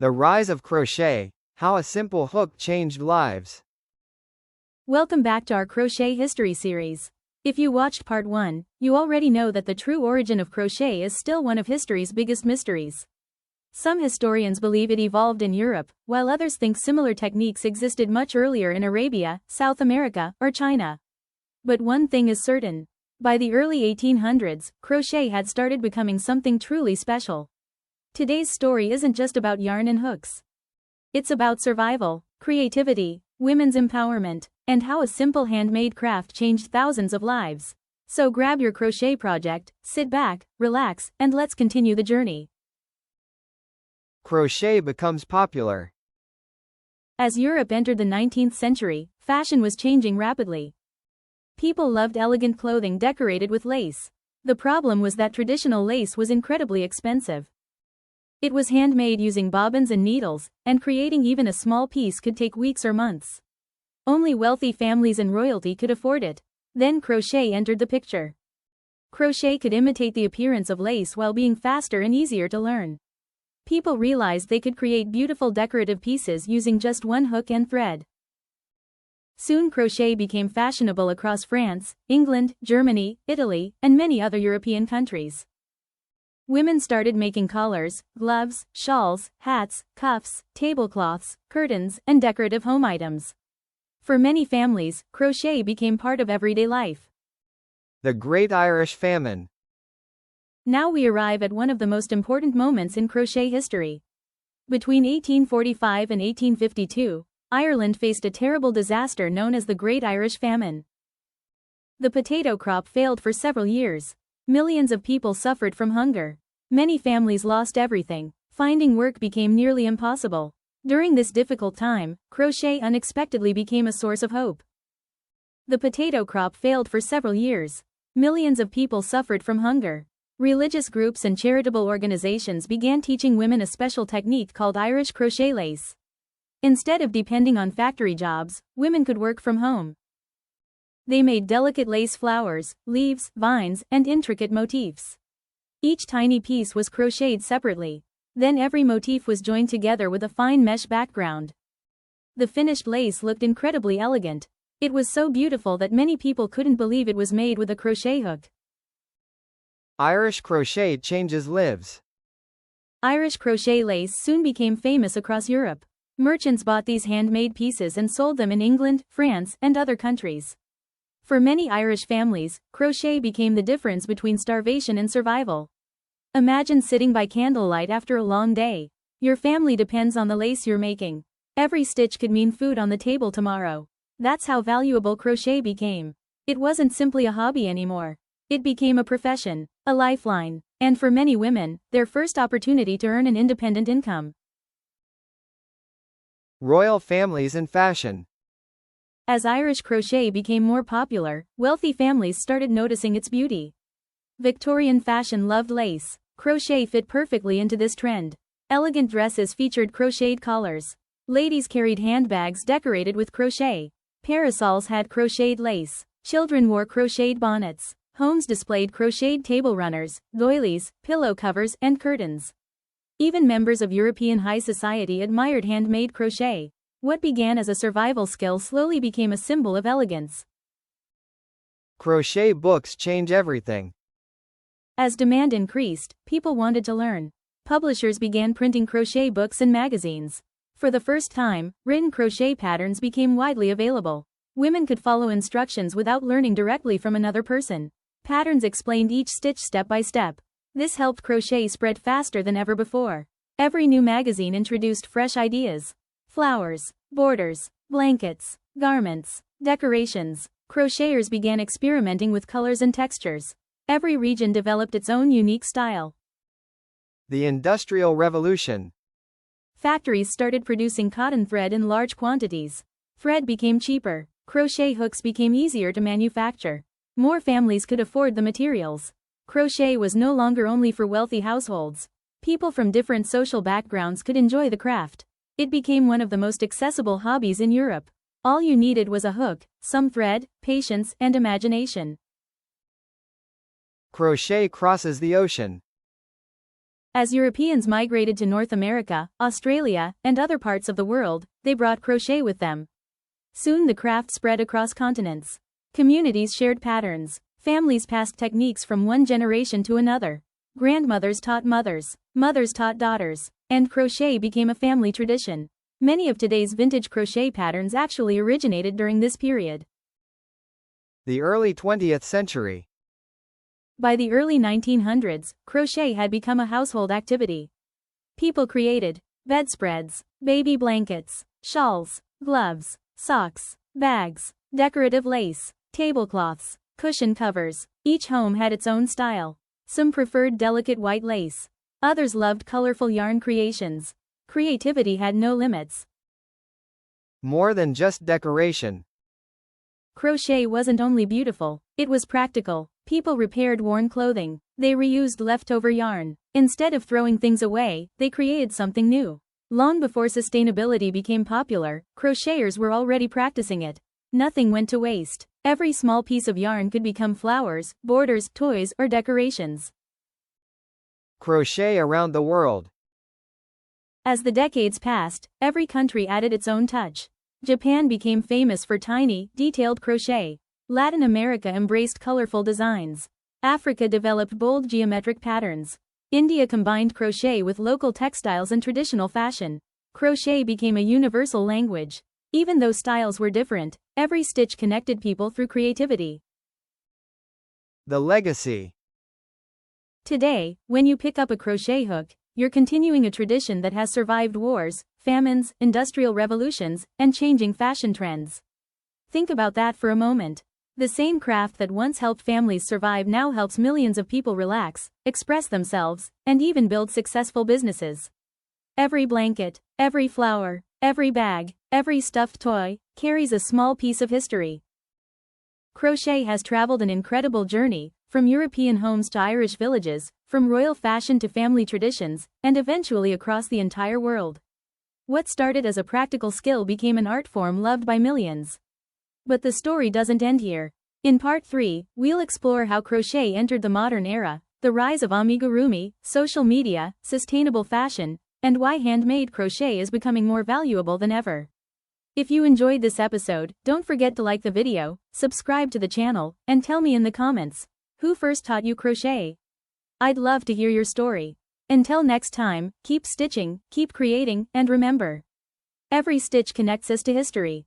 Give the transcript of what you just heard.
The rise of crochet, how a simple hook changed lives. Welcome back to our crochet history series. If you watched part 1, you already know that the true origin of crochet is still one of history's biggest mysteries. Some historians believe it evolved in Europe, while others think similar techniques existed much earlier in Arabia, South America, or China. But one thing is certain. By the early 1800s, crochet had started becoming something truly special. Today's story isn't just about yarn and hooks. It's about survival, creativity, women's empowerment, and how a simple handmade craft changed thousands of lives. So grab your crochet project, sit back, relax, and let's continue the journey. Crochet becomes popular. As Europe entered the 19th century, fashion was changing rapidly. People loved elegant clothing decorated with lace. The problem was that traditional lace was incredibly expensive. It was handmade using bobbins and needles, and creating even a small piece could take weeks or months. Only wealthy families and royalty could afford it. Then crochet entered the picture. Crochet could imitate the appearance of lace while being faster and easier to learn. People realized they could create beautiful decorative pieces using just one hook and thread. Soon crochet became fashionable across France, England, Germany, Italy, and many other European countries. Women started making collars, gloves, shawls, hats, cuffs, tablecloths, curtains, and decorative home items. For many families, crochet became part of everyday life. The Great Irish Famine. Now we arrive at one of the most important moments in crochet history. Between 1845 and 1852, Ireland faced a terrible disaster known as the Great Irish Famine. The potato crop failed for several years. Millions of people suffered from hunger. Many families lost everything. Finding work became nearly impossible. During this difficult time, crochet unexpectedly became a source of hope. The potato crop failed for several years. Millions of people suffered from hunger. Religious groups and charitable organizations began teaching women a special technique called Irish crochet lace. Instead of depending on factory jobs, women could work from home. They made delicate lace flowers, leaves, vines, and intricate motifs. Each tiny piece was crocheted separately. Then every motif was joined together with a fine mesh background. The finished lace looked incredibly elegant. It was so beautiful that many people couldn't believe it was made with a crochet hook. Irish crochet changes lives. Irish crochet lace soon became famous across Europe. Merchants bought these handmade pieces and sold them in England, France, and other countries. For many Irish families, crochet became the difference between starvation and survival. Imagine sitting by candlelight after a long day. Your family depends on the lace you're making. Every stitch could mean food on the table tomorrow. That's how valuable crochet became. It wasn't simply a hobby anymore. It became a profession, a lifeline, and for many women, their first opportunity to earn an independent income. Royal families and fashion. As Irish crochet became more popular, wealthy families started noticing its beauty. Victorian fashion loved lace. Crochet fit perfectly into this trend. Elegant dresses featured crocheted collars. Ladies carried handbags decorated with crochet. Parasols had crocheted lace. Children wore crocheted bonnets. Homes displayed crocheted table runners, doilies, pillow covers, and curtains. Even members of European high society admired handmade crochet. What began as a survival skill slowly became a symbol of elegance. Crochet books change everything. As demand increased, people wanted to learn. Publishers began printing crochet books and magazines. For the first time, written crochet patterns became widely available. Women could follow instructions without learning directly from another person. Patterns explained each stitch step by step. This helped crochet spread faster than ever before. Every new magazine introduced fresh ideas. Flowers, borders, blankets, garments, decorations. Crocheters began experimenting with colors and textures. Every region developed its own unique style. The Industrial Revolution. Factories started producing cotton thread in large quantities. Thread became cheaper. Crochet hooks became easier to manufacture. More families could afford the materials. Crochet was no longer only for wealthy households. People from different social backgrounds could enjoy the craft. It became one of the most accessible hobbies in Europe. All you needed was a hook, some thread, patience, and imagination. Crochet crosses the ocean. As Europeans migrated to North America, Australia, and other parts of the world, they brought crochet with them. Soon the craft spread across continents. Communities shared patterns. Families passed techniques from one generation to another. Grandmothers taught mothers. Mothers taught daughters. And crochet became a family tradition. Many of today's vintage crochet patterns actually originated during this period. The early 20th century. By the early 1900s, crochet had become a household activity. People created bedspreads, baby blankets, shawls, gloves, socks, bags, decorative lace, tablecloths, cushion covers. Each home had its own style. Some preferred delicate white lace. Others loved colorful yarn creations. Creativity had no limits. More than just decoration. Crochet wasn't only beautiful, it was practical. People repaired worn clothing. They reused leftover yarn. Instead of throwing things away, they created something new. Long before sustainability became popular, crocheters were already practicing it. Nothing went to waste. Every small piece of yarn could become flowers, borders, toys, or decorations. Crochet around the world. As the decades passed, every country added its own touch. Japan became famous for tiny, detailed crochet. Latin America embraced colorful designs. Africa developed bold geometric patterns. India combined crochet with local textiles and traditional fashion. Crochet became a universal language. Even though styles were different, every stitch connected people through creativity. The legacy. Today, when you pick up a crochet hook, you're continuing a tradition that has survived wars, famines, industrial revolutions, and changing fashion trends. Think about that for a moment. The same craft that once helped families survive now helps millions of people relax, express themselves, and even build successful businesses. Every blanket, every flower, every bag, every stuffed toy, carries a small piece of history. Crochet has traveled an incredible journey, from European homes to Irish villages, from royal fashion to family traditions, and eventually across the entire world. What started as a practical skill became an art form loved by millions. But the story doesn't end here. In part 3, we'll explore how crochet entered the modern era, the rise of amigurumi, social media, sustainable fashion, and why handmade crochet is becoming more valuable than ever. If you enjoyed this episode, don't forget to like the video, subscribe to the channel, and tell me in the comments, who first taught you crochet? I'd love to hear your story. Until next time, keep stitching, keep creating, and remember, every stitch connects us to history.